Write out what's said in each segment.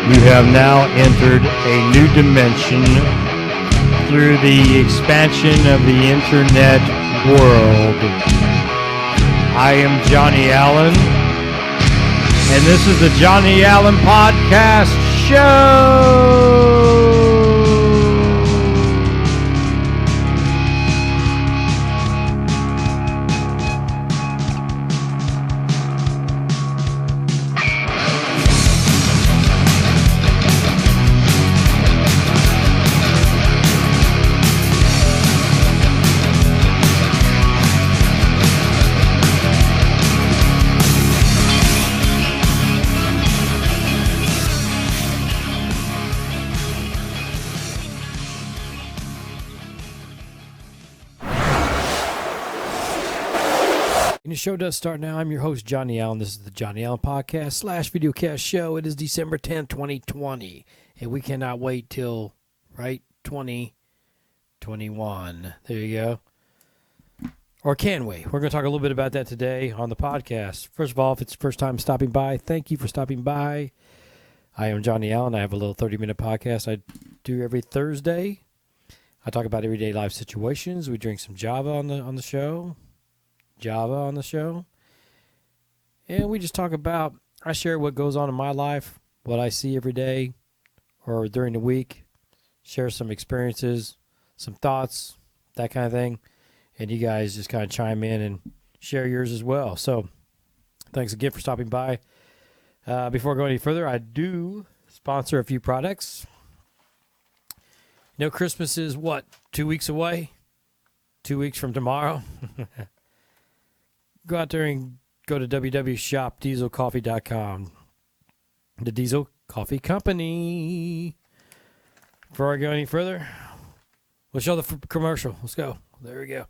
You have now entered a new dimension through the expansion of the internet world. I am Johnny Allen, and this is the Johnny Allen Podcast Show. And the show does start now. I'm your host, Johnny Allen. This is the Johnny Allen Podcast / Videocast Show. It is December 10th, 2020. And we cannot wait till, 2021. There you go. Or can we? We're going to talk a little bit about that today on the podcast. First of all, if it's your first time stopping by, thank you for stopping by. I am Johnny Allen. I have a little 30-minute podcast I do every Thursday. I talk about everyday life situations. We drink some Java on the show. And we just talk about, I share what goes on in my life, what I see every day or during the week, share some experiences, some thoughts, that kind of thing. And you guys just kind of chime in and share yours as well. So thanks again for stopping by. Before I go any further, I do sponsor a few products. You know, Christmas is 2 weeks away? 2 weeks from tomorrow? Go out there and go to www.shopdieselcoffee.com. The Diesel Coffee Company. Before I go any further, we'll show the commercial. Let's go. There we go.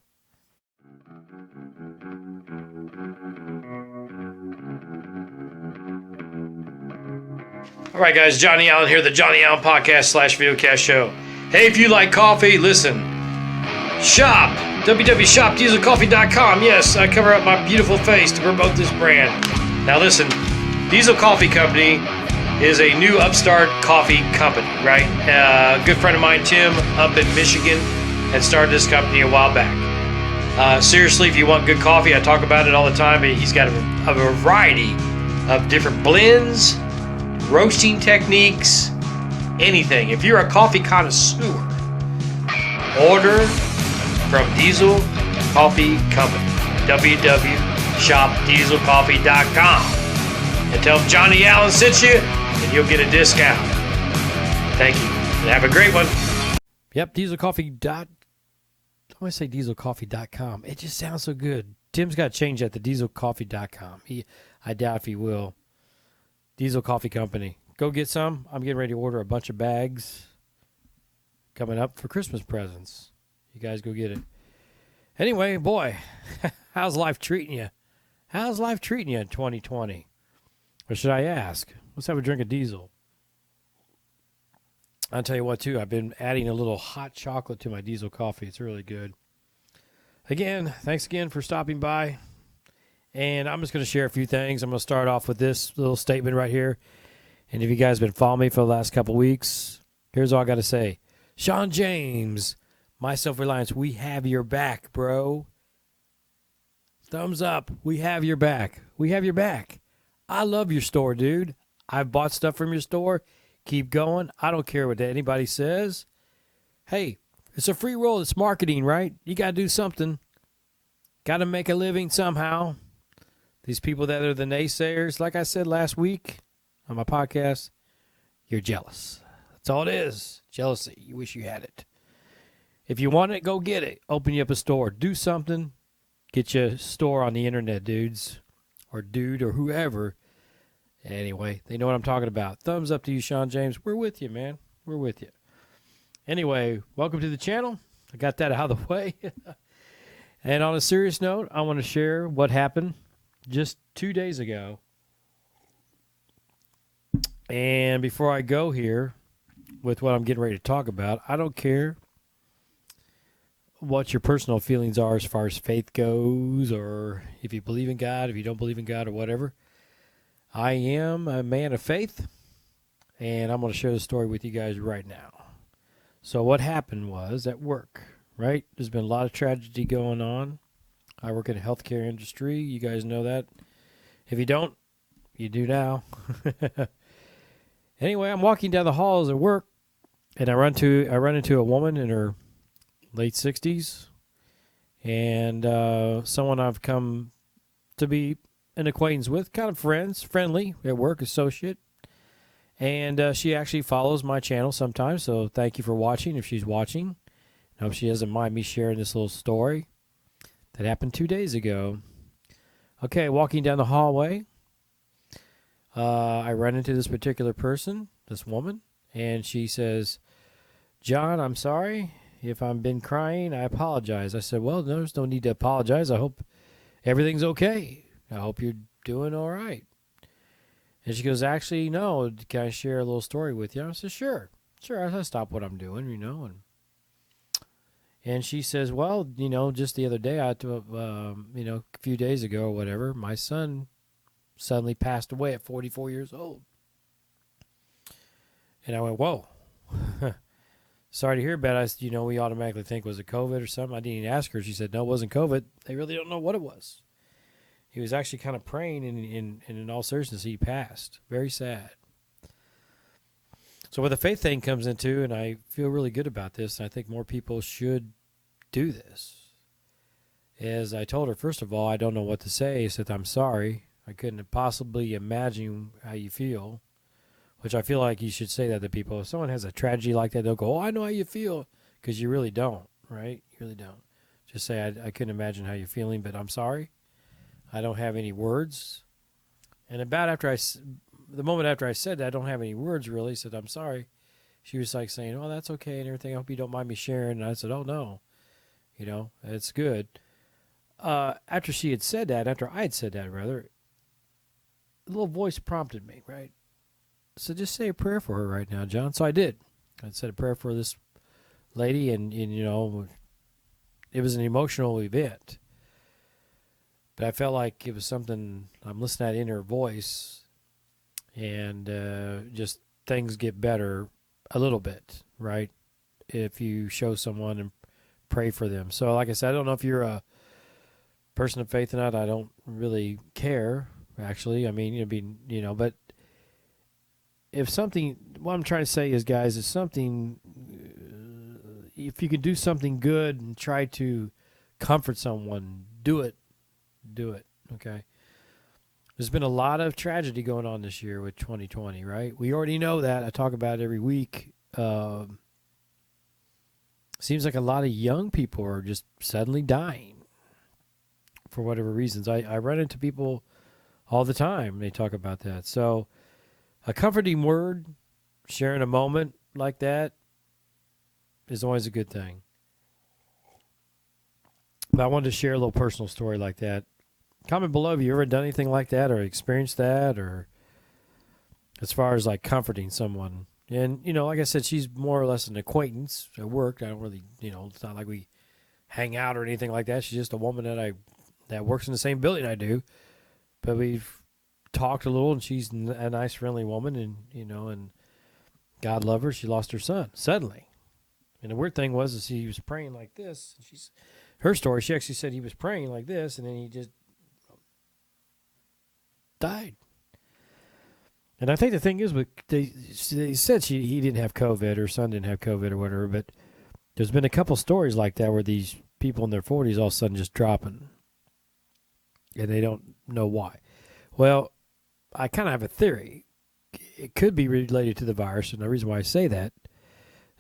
All right, guys. Johnny Allen here, the Johnny Allen Podcast / Videocast Show. Hey, if you like coffee, listen. Shop. www.shopdieselcoffee.com. Yes, I cover up my beautiful face to promote this brand. Now listen, Diesel Coffee Company is a new upstart coffee company, right? A good friend of mine, Tim, up in Michigan, had started this company a while back. Seriously, if you want good coffee, I talk about it all the time. He's got a variety of different blends, roasting techniques, anything. If you're a coffee connoisseur, order from Diesel Coffee Company, www.shopdieselcoffee.com, and tell them Johnny Allen sent you, and you'll get a discount. Thank you, and have a great one. Yep, dieselcoffee.com. I want to say dieselcoffee.com. It just sounds so good. Tim's got to change that to dieselcoffee.com. I doubt if he will. Diesel Coffee Company. Go get some. I'm getting ready to order a bunch of bags coming up for Christmas presents. You guys go get it. Anyway, boy, how's life treating you? How's life treating you in 2020? Or should I ask? Let's have a drink of diesel. I'll tell you what, too. I've been adding a little hot chocolate to my diesel coffee. It's really good. Again, thanks again for stopping by. And I'm just going to share a few things. I'm going to start off with this little statement right here. And if you guys have been following me for the last couple weeks, here's all I got to say. Sean James, My Self-Reliance, we have your back, bro. Thumbs up. We have your back. We have your back. I love your store, dude. I've bought stuff from your store. Keep going. I don't care what anybody says. Hey, it's a free roll. It's marketing, right? You got to do something. Got to make a living somehow. These people that are the naysayers, like I said last week on my podcast, you're jealous. That's all it is. Jealousy. You wish you had it. If you want it, go get it. Open you up a store. Do something. Get you a store on the internet, dudes. Or dude or whoever. Anyway, they know what I'm talking about. Thumbs up to you, Sean James. We're with you, man. We're with you. Anyway, welcome to the channel. I got that out of the way. And on a serious note, I want to share what happened just 2 days ago. And before I go here with what I'm getting ready to talk about, I don't care what your personal feelings are as far as faith goes, or if you believe in God, if you don't believe in God, or whatever. I am a man of faith. and I'm going to share the story with you guys right now. So what happened was at work, right? There's been a lot of tragedy going on. I work in the healthcare industry. You guys know that. If you don't, you do now. Anyway, I'm walking down the halls at work, and I run into a woman in her late 60s, and someone I've come to be an acquaintance with, kind of friendly at work, associate. And she actually follows my channel sometimes, so thank you for watching if she's watching. I hope she doesn't mind me sharing this little story that happened 2 days ago. Okay, walking down the hallway, I run into this particular person, this woman, and she says, "John, I'm sorry if I've been crying. I apologize." I said, "Well, there's no need to apologize. I hope everything's okay. I hope you're doing all right." And she goes, "Actually, no, can I share a little story with you?" I said, Sure. I stop what I'm doing, And she says, "Well, just the other day, a few days ago or whatever, my son suddenly passed away at 44 years old." And I went, "Whoa." Sorry to hear about it. We automatically think, was it COVID or something? I didn't even ask her. She said, "No, it wasn't COVID. They really don't know what it was." He was actually kind of praying, and in all seriousness, he passed. Very sad. So where the faith thing comes into, and I feel really good about this, and I think more people should do this, is I told her, first of all, I don't know what to say. I said, "I'm sorry. I couldn't possibly imagine how you feel," which I feel like you should say that to people. If someone has a tragedy like that, they'll go, "Oh, I know how you feel," because you really don't, right? You really don't. Just say, I couldn't imagine how you're feeling, but I'm sorry. I don't have any words. And the moment after I said that, I don't have any words really, said, "I'm sorry." She was like saying, "Oh, that's okay," and everything. "I hope you don't mind me sharing." And I said, "Oh, no. It's good." After she had said that, after I had said that, rather, a little voice prompted me, right? So just say a prayer for her right now, John. So I did. I said a prayer for this lady, and it was an emotional event. But I felt like it was something I'm listening at in her voice, and just things get better a little bit, right? If you show someone and pray for them. So like I said, I don't know if you're a person of faith or not. I don't really care, actually. I mean, but if something, what I'm trying to say is, guys, is something, if you can do something good and try to comfort someone, do it. Okay? There's been a lot of tragedy going on this year with 2020, right? We already know that. I talk about it every week. Seems like a lot of young people are just suddenly dying for whatever reasons. I run into people all the time. They talk about that. So a comforting word, sharing a moment like that is always a good thing. But I wanted to share a little personal story like that. Comment below if you ever done anything like that or experienced that, or as far as like comforting someone. And, like I said, she's more or less an acquaintance at work. I don't really, it's not like we hang out or anything like that. She's just a woman that works in the same building I do. But we've talked a little, and she's a nice, friendly woman, and, and God love her. She lost her son suddenly. And the weird thing was he was praying like this. Her story, she actually said he was praying like this, and then he just died. And I think the thing is, they said he didn't have COVID, or son didn't have COVID or whatever, but there's been a couple stories like that where these people in their 40s all of a sudden just dropping, and they don't know why. Well, I kind of have a theory. It could be related to the virus, and the reason why I say that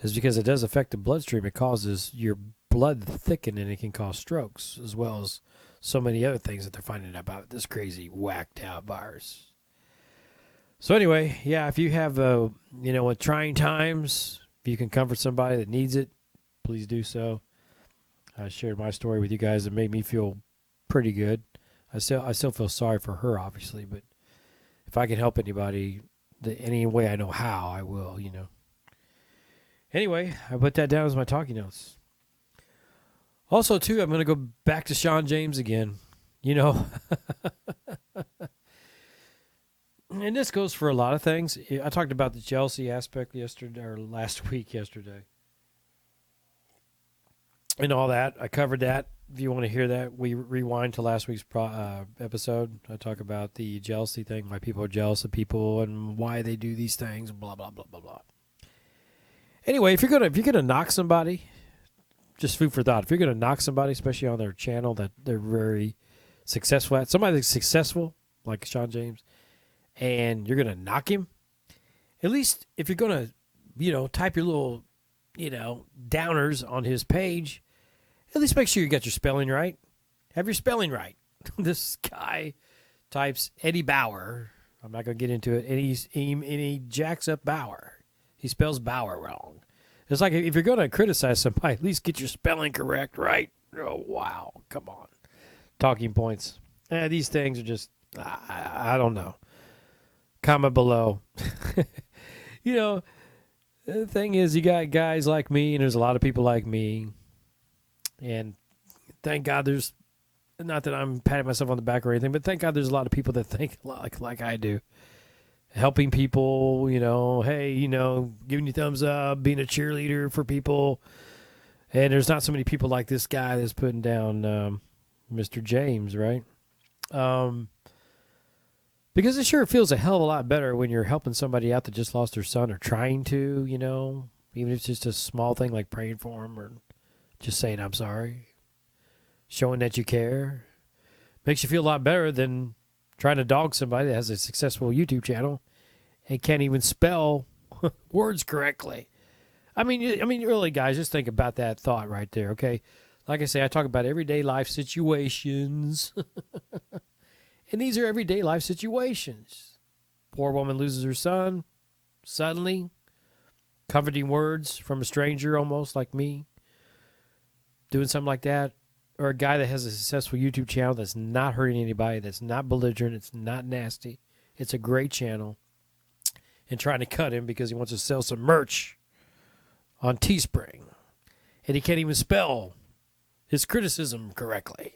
is because it does affect the bloodstream. It causes your blood to thicken, and it can cause strokes, as well as so many other things that they're finding out about this crazy, whacked-out virus. So anyway, yeah, if you have, with trying times, if you can comfort somebody that needs it, please do so. I shared my story with you guys. It made me feel pretty good. I still feel sorry for her, obviously, but if I can help anybody any way I know how, I will, Anyway, I put that down as my talking notes. Also, too, I'm going to go back to Sean James again. And this goes for a lot of things. I talked about the jealousy aspect yesterday or last week yesterday. And all that. I covered that. If you want to hear that, we rewind to last week's episode. I talk about the jealousy thing, why people are jealous of people and why they do these things, blah, blah, blah, blah, blah. Anyway, if you're gonna knock somebody, just food for thought. If you're gonna knock somebody, especially on their channel that they're very successful at, somebody that's successful, like Sean James, and you're gonna knock him, at least if you're gonna, type your little, downers on his page, at least make sure you got your spelling right. Have your spelling right. This guy types Eddie Bauer. I'm not going to get into it. And he jacks up Bauer. He spells Bauer wrong. It's like if you're going to criticize somebody, at least get your spelling correct, right? Oh, wow. Come on. Talking points. These things are just, I don't know. Comment below. The thing is, you got guys like me, and there's a lot of people like me. And thank God there's, not that I'm patting myself on the back or anything, but thank God there's a lot of people that think like I do. Helping people, hey, giving you thumbs up, being a cheerleader for people. And there's not so many people like this guy that's putting down Mr. James, right? Because it sure feels a hell of a lot better when you're helping somebody out that just lost their son or trying to, even if it's just a small thing like praying for him or just saying, I'm sorry, showing that you care. Makes you feel a lot better than trying to dog somebody that has a successful YouTube channel and can't even spell words correctly. I mean, really, guys, just think about that thought right there, okay? Like I say, I talk about everyday life situations. And these are everyday life situations. Poor woman loses her son suddenly. Comforting words from a stranger almost like me. Doing something like that, or a guy that has a successful YouTube channel that's not hurting anybody, that's not belligerent, it's not nasty, it's a great channel, and trying to cut him because he wants to sell some merch on Teespring, and he can't even spell his criticism correctly.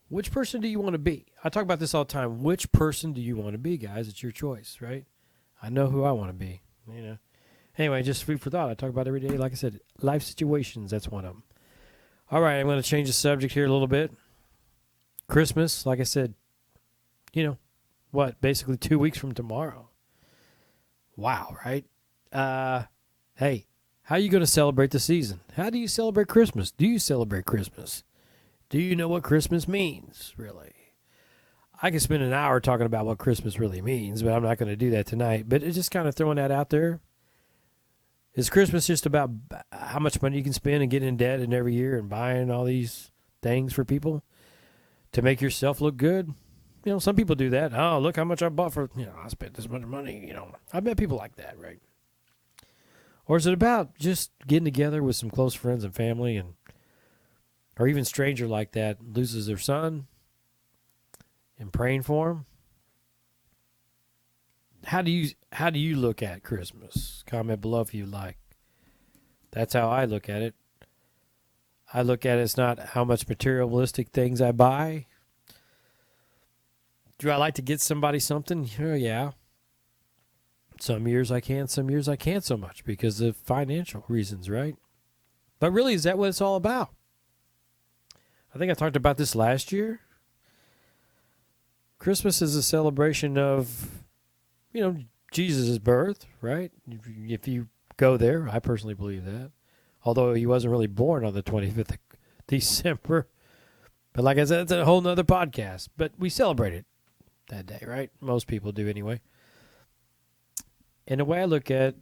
Which person do you want to be? I talk about this all the time. Which person do you want to be, guys? It's your choice, right? I know who I want to be, Anyway, just food for thought. I talk about every day, like I said, life situations, that's one of them. All right, I'm going to change the subject here a little bit. Christmas, like I said, basically 2 weeks from tomorrow. Wow, right? Hey, how are you going to celebrate the season? How do you celebrate Christmas? Do you celebrate Christmas? Do you know what Christmas means, really? I could spend an hour talking about what Christmas really means, but I'm not going to do that tonight. But it's just kind of throwing that out there. Is Christmas just about how much money you can spend and get in debt and every year and buying all these things for people to make yourself look good? Some people do that. Oh, look how much I bought for, I spent this much money, I bet people like that, right? Or is it about just getting together with some close friends and family or even stranger like that loses their son and praying for him? How do you look at Christmas? Comment below if you like. That's how I look at it. I look at it as not how much materialistic things I buy. Do I like to get somebody something? Oh, yeah. Some years I can, some years I can't so much because of financial reasons, right? But really, is that what it's all about? I think I talked about this last year. Christmas is a celebration of Jesus' birth, right? If you go there, I personally believe that. Although he wasn't really born on the 25th of December. But like I said, it's a whole nother podcast. But we celebrate it that day, right? Most people do anyway. And the way I look at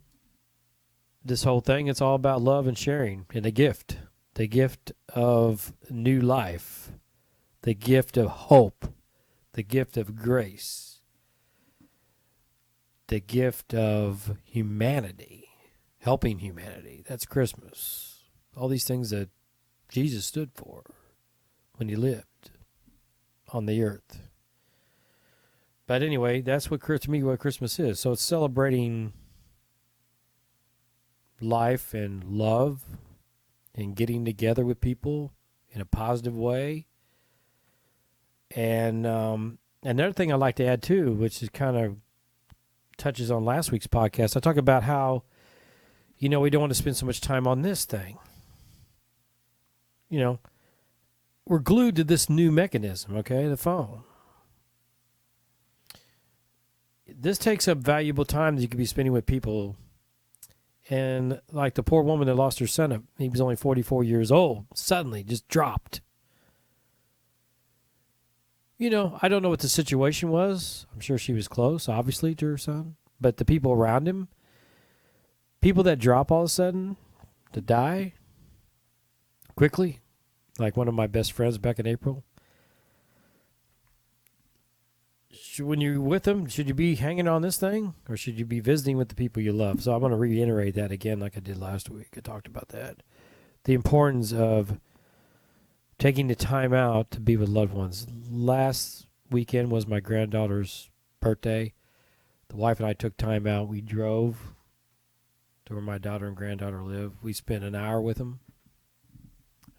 this whole thing, it's all about love and sharing and the gift. The gift of new life. The gift of hope. The gift of grace. The gift of humanity, helping humanity. That's Christmas. All these things that Jesus stood for when he lived on the earth. But anyway, that's what to me what Christmas is. So it's celebrating life and love and getting together with people in a positive way. And another thing I'd like to add too, which is kind of touches on last week's podcast, I talk about how, we don't want to spend so much time on this thing. We're glued to this new mechanism, okay, the phone. This takes up valuable time that you could be spending with people. And like the poor woman that lost her son, he was only 44 years old, suddenly just dropped. I don't know what the situation was. I'm sure she was close, obviously, to her son. But the people around him, people that drop all of a sudden, to die quickly, like one of my best friends back in April. When you're with them, should you be hanging on this thing, or should you be visiting with the people you love? So I'm going to reiterate that again like I did last week. I talked about that. The importance of taking the time out to be with loved ones. Last weekend was my granddaughter's birthday. The wife and I took time out. We drove to where my daughter and granddaughter live. We spent an hour with them.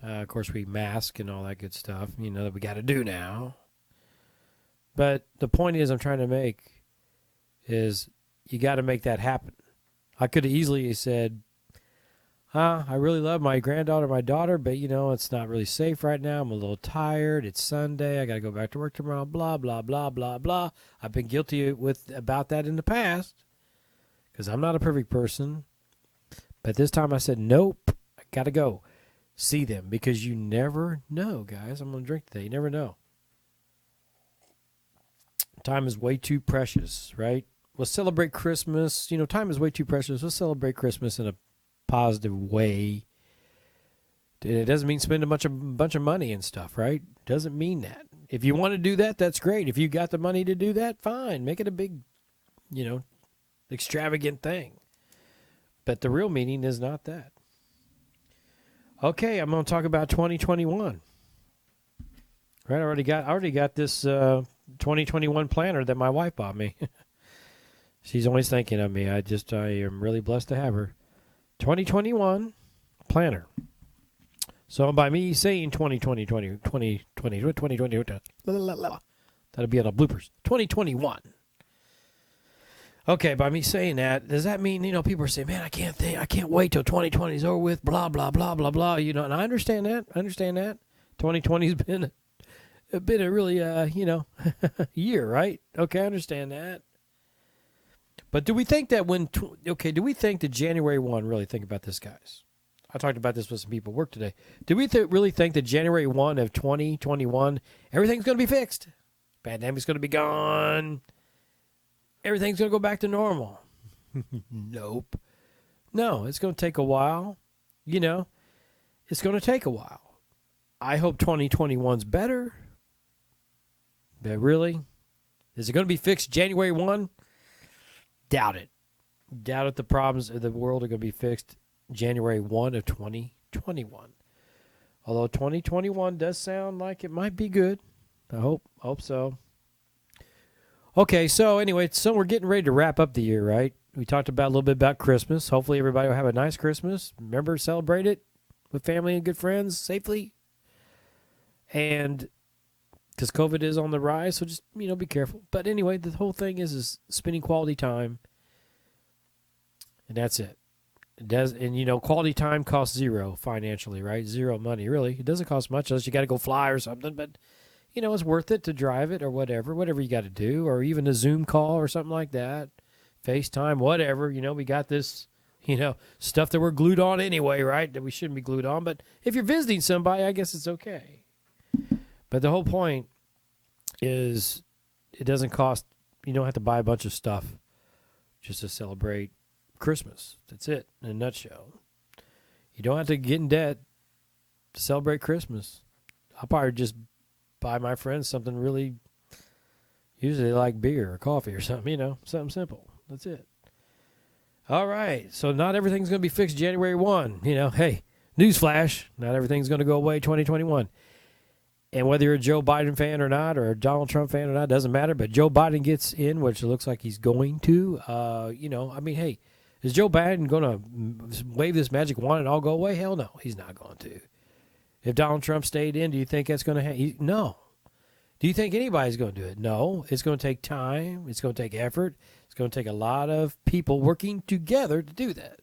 Of course, we mask and all that good stuff, that we got to do now. But the point I'm trying to make is you got to make that happen. I could have easily said, I really love my granddaughter, my daughter, but, it's not really safe right now. I'm a little tired. It's Sunday. I got to go back to work tomorrow, blah, blah, blah, blah, blah. I've been guilty about that in the past because I'm not a perfect person. But this time I said, nope, I got to go see them because you never know, guys. I'm going to drink today. You never know. Time is way too precious, right? We'll celebrate Christmas. Time is way too precious. We'll celebrate Christmas in a positive way. It doesn't mean spend a bunch of money and stuff, right? Doesn't mean that. If you want to do that, that's great. If you got the money to do that, fine. Make it a big, extravagant thing. But the real meaning is not that. Okay, I'm going to talk about 2021. Right, I already got this 2021 planner that my wife bought me. She's always thinking of me. I am really blessed to have her. 2021 planner. So by me saying 2020, that'll be on the bloopers. 2021. Okay, by me saying that, does that mean, people are saying, man, I can't wait till 2020 is over with, blah, blah, blah, blah, blah, and I understand that. 2020's been a really, year, right? Okay, I understand that. But do we think that do we think that January 1, really think about this, guys? I talked about this with some people at work today. Do we really think that January 1 of 2021, everything's going to be fixed? Pandemic's going to be gone. Everything's going to go back to normal. Nope. No, it's going to take a while. It's going to take a while. I hope 2021's better. But really? Is it going to be fixed January 1? Doubt it. Doubt it. The problems of the world are going to be fixed January 1 of 2021. Although 2021 does sound like it might be good. I hope so. Okay, so anyway, we're getting ready to wrap up the year, right? We talked about a little bit about Christmas. Hopefully everybody will have a nice Christmas. Remember, celebrate it with family and good friends safely. And because COVID is on the rise, so just, be careful. But anyway, the whole thing is spending quality time. And that's it. It does, and quality time costs zero financially, right? Zero money, really. It doesn't cost much unless you got to go fly or something, but it's worth it to drive it or whatever you got to do, or even a Zoom call or something like that, FaceTime, whatever. We got this, stuff that we're glued on anyway, right? That we shouldn't be glued on. But if you're visiting somebody, I guess it's okay. But the whole point is it doesn't cost, you don't have to buy a bunch of stuff just to celebrate Christmas. That's it in a nutshell. You don't have to get in debt to celebrate Christmas. I'll probably just buy my friends something really, usually they like beer or coffee or something, something simple. That's it. All right. So not everything's going to be fixed January 1. Hey, newsflash, not everything's going to go away 2021. And whether you're a Joe Biden fan or not, or a Donald Trump fan or not, doesn't matter. But Joe Biden gets in, which it looks like he's going to. Hey, is Joe Biden going to wave this magic wand and all go away? Hell no, he's not going to. If Donald Trump stayed in, do you think that's going to happen? No. Do you think anybody's going to do it? No. It's going to take time. It's going to take effort. It's going to take a lot of people working together to do that.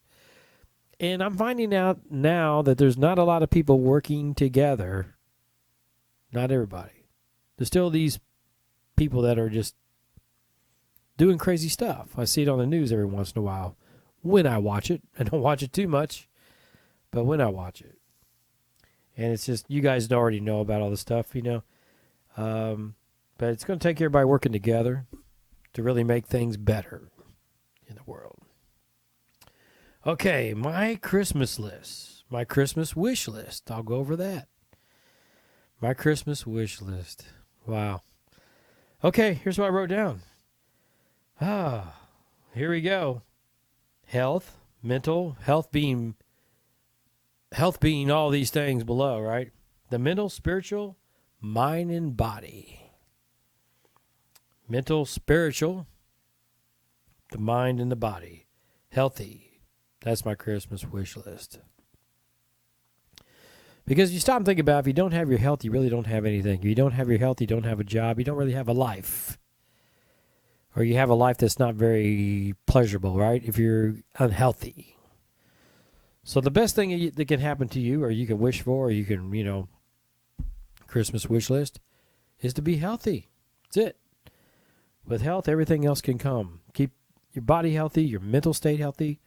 And I'm finding out now that there's not a lot of people working together. Not everybody. There's still these people that are just doing crazy stuff. I see it on the news every once in a while when I watch it. I don't watch it too much, but when I watch it. And it's just, you guys already know about all this stuff, you know. But it's going to take everybody working together to really make things better in the world. Okay, my Christmas list, my Christmas wish list. I'll go over that. My Christmas wish list. Wow. Okay, here's what I wrote down. Here we go. Health, mental, health being all these things below, right? The mental, spiritual, mind and body. Mental, spiritual, the mind and the body. Healthy. That's my Christmas wish list. Because you stop and think about it, if you don't have your health, you really don't have anything. If you don't have your health, you don't have a job. You don't really have a life. Or you have a life that's not very pleasurable, right? If you're unhealthy. So the best thing that can happen to you, or you can wish for, or you can, Christmas wish list, is to be healthy. That's it. With health, everything else can come. Keep your body healthy, your mental state healthy,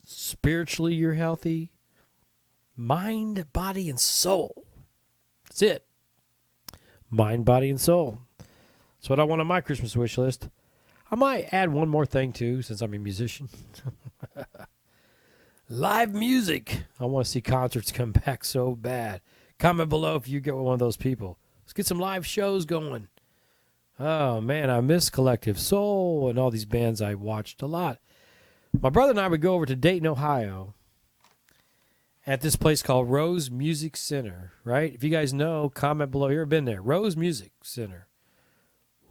spiritually you're healthy, mind, body, and soul. That's it. Mind, body, and soul. That's what I want on my Christmas wish list. I might add one more thing, too, since I'm a musician. Live music. I want to see concerts come back so bad. Comment below if you get one of those people. Let's get some live shows going. Oh, man, I miss Collective Soul and all these bands I watched a lot. My brother and I would go over to Dayton, Ohio, at this place called Rose Music Center, right? If you guys know, comment below. You ever been there? Rose Music Center.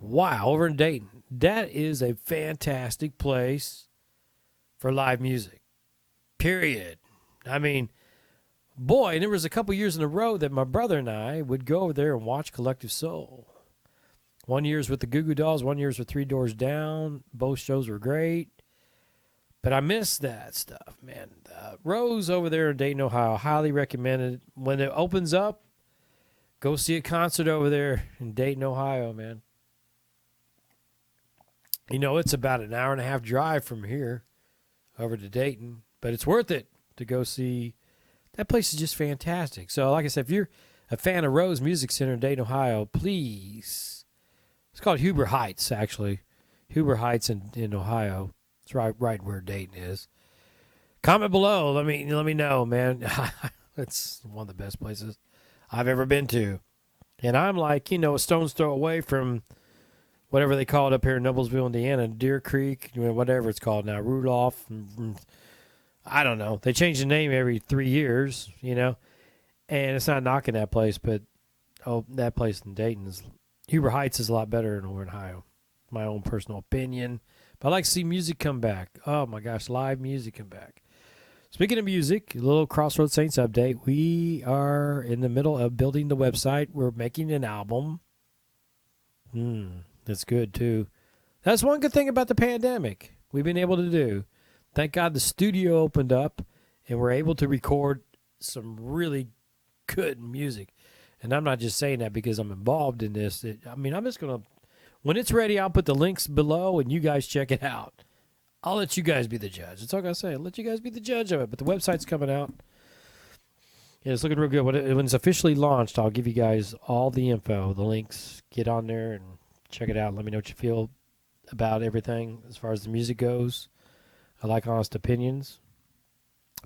Wow, over in Dayton. That is a fantastic place for live music. Period. I mean, boy, and there was a couple years in a row that my brother and I would go over there and watch Collective Soul. 1 year's with the Goo Goo Dolls, 1 year's with Three Doors Down. Both shows were great. But I miss that stuff, man. Rose over there in Dayton, Ohio, highly recommended. When it opens up, go see a concert over there in Dayton, Ohio, man. It's about an hour and a half drive from here over to Dayton, but it's worth it to go see. That place is just fantastic. So, like I said, if you're a fan of Rose Music Center in Dayton, Ohio, please. It's called Huber Heights, actually. Huber Heights in Ohio. It's right where Dayton is. Comment below. Let me know, man. It's one of the best places I've ever been to. And I'm like, a stone's throw away from whatever they call it up here in Noblesville, Indiana, Deer Creek, whatever it's called now, Rudolph. I don't know. They change the name every 3 years, and it's not knocking that place, but that place in Dayton Huber Heights is a lot better than over in Ohio. My own personal opinion. But I like to see music come back. Oh, my gosh, live music come back. Speaking of music, a little Crossroads Saints update. We are in the middle of building the website. We're making an album. That's good, too. That's one good thing about the pandemic we've been able to do. Thank God the studio opened up, and we're able to record some really good music. And I'm not just saying that because I'm involved in this. I'm just going to, when it's ready, I'll put the links below, and you guys check it out. I'll let you guys be the judge. That's all I got to say. I'll let you guys be the judge of it. But the website's coming out. Yeah, it's looking real good. When it's officially launched, I'll give you guys all the info, the links. Get on there and check it out. Let me know what you feel about everything as far as the music goes. I like honest opinions.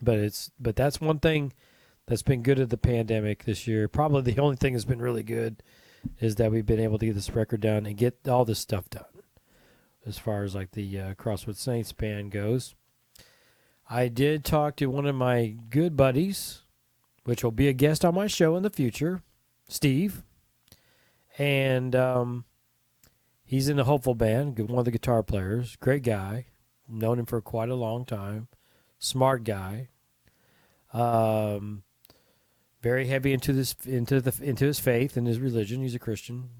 But that's one thing that's been good at the pandemic this year. Probably the only thing that's been really good is that we've been able to get this record done and get all this stuff done as far as like the Crossroads Saints band goes. I did talk to one of my good buddies, which will be a guest on my show in the future, Steve. And he's in the Hopeful Band, one of the guitar players. Great guy. Known him for quite a long time. Smart guy. very heavy into his faith and his religion. He's a Christian.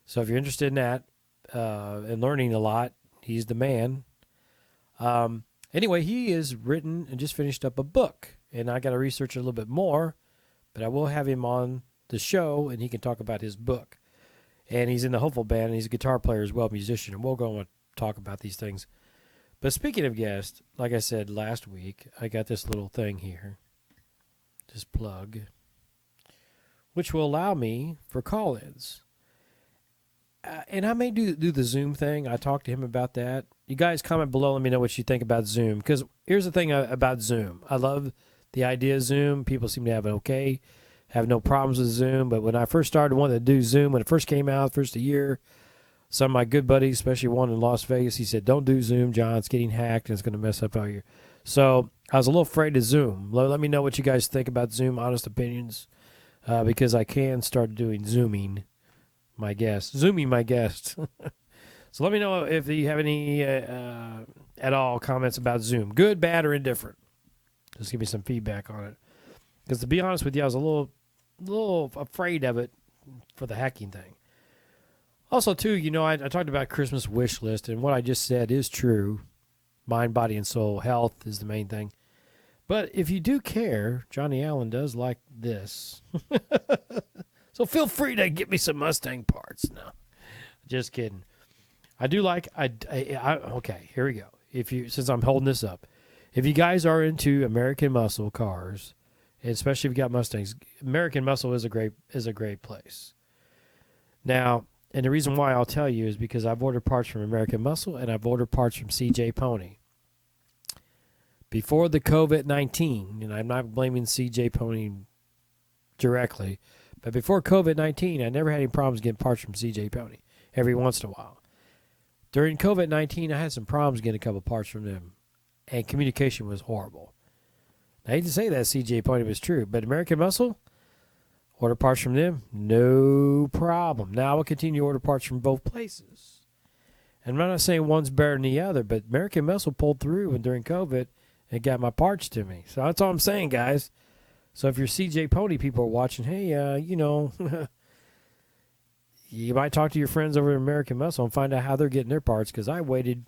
So if you're interested in that and learning a lot, he's the man. Anyway, he has written and just finished up a book, and I got to research it a little bit more, but I will have him on the show, and he can talk about his book. And he's in the Hopeful Band, and he's a guitar player as well, musician, and we'll go and talk about these things. But speaking of guests, like I said last week, I got this little thing here, this plug, which will allow me for call-ins. And I may do the Zoom thing. I talked to him about that. You guys comment below. Let me know what you think about Zoom. Because here's the thing about Zoom. I love the idea of Zoom. People seem to have no problems with Zoom. But when I first started wanting to do Zoom, when it first came out, first a year, some of my good buddies, especially one in Las Vegas, he said, don't do Zoom, John. It's getting hacked and it's going to mess up all your. So I was a little afraid of Zoom. Let me know what you guys think about Zoom, honest opinions, because I can start doing Zooming my guest. So let me know if you have any at all comments about Zoom, good, bad, or indifferent. Just give me some feedback on it. Because to be honest with you, I was a little afraid of it for the hacking thing. Also, too, I talked about Christmas wish list, and what I just said is true. Mind, body, and soul. Health is the main thing. But if you do care, Johnny Allen does like this. So feel free to get me some Mustang parts. No, just kidding. I do like. Okay, here we go. Since I'm holding this up, if you guys are into American Muscle cars, and especially if you got Mustangs, American Muscle is a great place. Now, and the reason why I'll tell you is because I've ordered parts from American Muscle and I've ordered parts from CJ Pony. Before the COVID-19, and I'm not blaming CJ Pony directly, but before COVID-19, I never had any problems getting parts from CJ Pony every once in a while. During COVID-19, I had some problems getting a couple parts from them, and communication was horrible. I hate to say that CJ Pony was true, but American Muscle, order parts from them, no problem. Now I will continue to order parts from both places. And I'm not saying one's better than the other, but American Muscle pulled through and during COVID and got my parts to me. So that's all I'm saying, guys. So if your CJ Pony people are watching, hey, you might talk to your friends over at American Muscle and find out how they're getting their parts, because I waited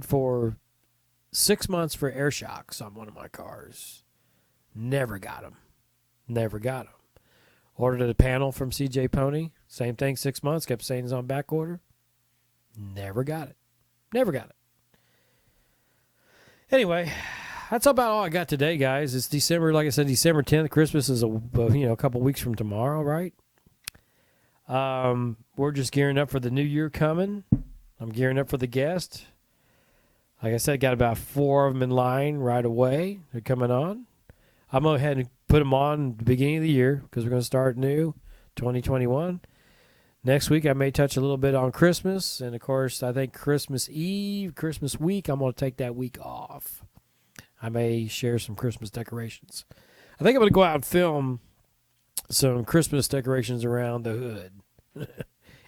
for 6 months for air shocks on one of my cars. Never got them. Ordered a panel from CJ Pony. Same thing, 6 months. Kept saying it's on back order. Never got it. Anyway, that's about all I got today, guys. It's December, like I said, December 10th. Christmas is a couple weeks from tomorrow, right? We're just gearing up for the new year coming. I'm gearing up for the guest. Like I said, got about 4 of them in line right away. They're coming on. I'm going to go ahead and put them on at the beginning of the year because we're going to start new 2021. Next week, I may touch a little bit on Christmas. And, of course, I think Christmas Eve, Christmas week, I'm going to take that week off. I may share some Christmas decorations. I think I'm going to go out and film some Christmas decorations around the hood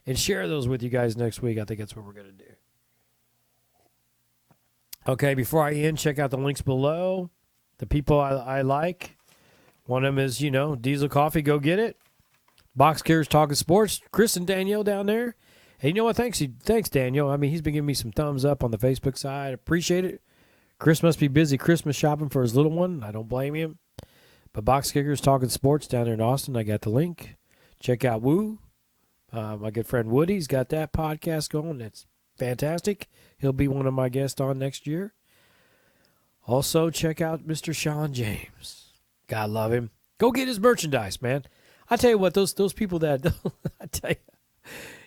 and share those with you guys next week. I think that's what we're going to do. Okay, before I end, check out the links below. The people I like. One of them is, Diesel Coffee. Go get it. Box Gears Talking Sports. Chris and Danielle down there. Hey, you know what? Thanks, Daniel. I mean, he's been giving me some thumbs up on the Facebook side. Appreciate it. Chris must be busy Christmas shopping for his little one. I don't blame him. But Box Kickers Talking Sports down there in Austin, I got the link. Check out Woo. My good friend Woody's got that podcast going. That's fantastic. He'll be one of my guests on next year. Also, check out Mr. Sean James. God love him. Go get his merchandise, man. I tell you what, those people that I tell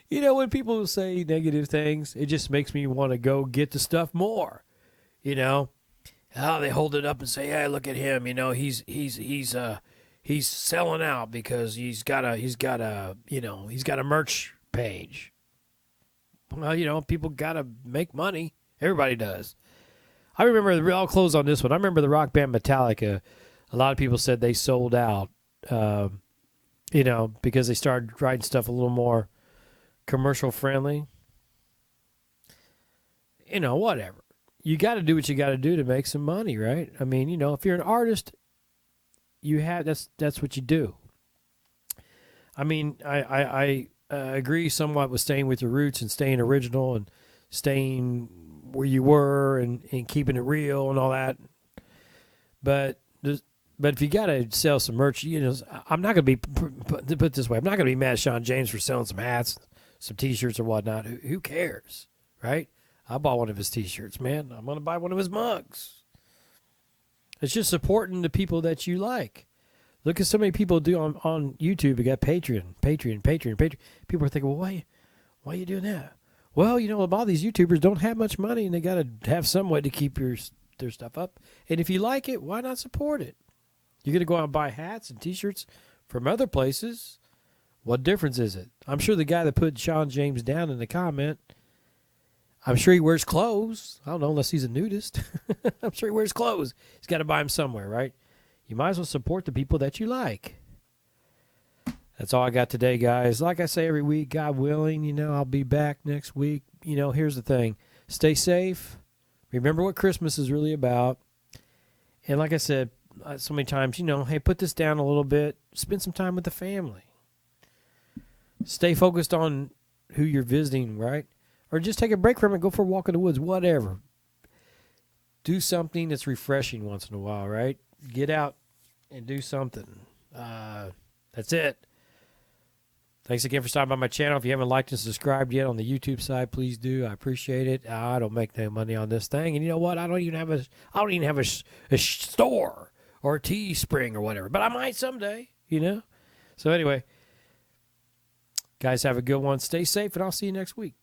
you, when people say negative things, it just makes me want to go get the stuff more. Oh, they hold it up and say, "Hey, look at him. He's selling out because he's got a merch page." Well, people gotta make money. Everybody does. I remember, I'll close on this one. I remember the rock band Metallica. A lot of people said they sold out, because they started writing stuff a little more commercial friendly. Whatever. You got to do what you got to do to make some money, right? I mean, if you're an artist, you have that's what you do. I mean, I agree somewhat with staying with your roots and staying original and staying where you were and keeping it real and all that. But if you got to sell some merch, I'm not going to be, put it this way, I'm not going to be mad at Sean James for selling some hats, some T-shirts or whatnot. Who cares, right? I bought one of his T-shirts, man. I'm going to buy one of his mugs. It's just supporting the people that you like. Look at so many people do on YouTube. You got Patreon. People are thinking, well, why are you doing that? Well, a lot of these YouTubers don't have much money, and they got to have some way to keep their stuff up. And if you like it, why not support it? You're going to go out and buy hats and T-shirts from other places. What difference is it? I'm sure the guy that put Sean James down in the comment, I'm sure he wears clothes. I don't know, unless he's a nudist. I'm sure he wears clothes. He's got to buy them somewhere, right? You might as well support the people that you like. That's all I got today, guys. Like I say every week, God willing, I'll be back next week. Here's the thing. Stay safe. Remember what Christmas is really about. And like I said so many times, hey, put this down a little bit. Spend some time with the family. Stay focused on who you're visiting, right? Or just take a break from it. Go for a walk in the woods, whatever. Do something that's refreshing once in a while, right? Get out and do something. That's it. Thanks again for stopping by my channel. If you haven't liked and subscribed yet on the YouTube side, please do. I appreciate it. I don't make no money on this thing, and you know what? I don't even have a store or a Teespring or whatever, but I might someday. So anyway, guys, have a good one. Stay safe, and I'll see you next week.